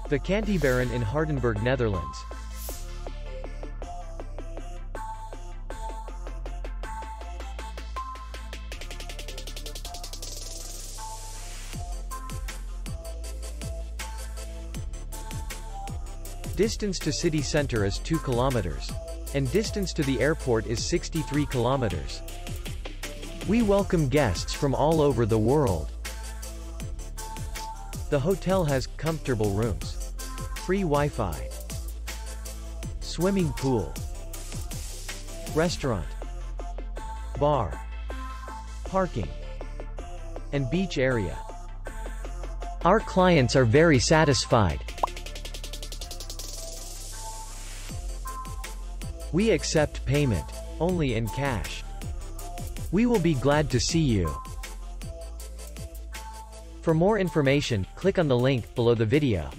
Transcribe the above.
Vakantiebaron in Hardenberg, Netherlands. Distance to city center is 2 kilometers. And distance to the airport is 63 kilometers. We welcome guests from all over the world. The hotel has comfortable rooms, free Wi-Fi, swimming pool, restaurant, bar, parking, and beach area. Our clients are very satisfied. We accept payment only in cash. We will be glad to see you. For more information, click on the link below the video.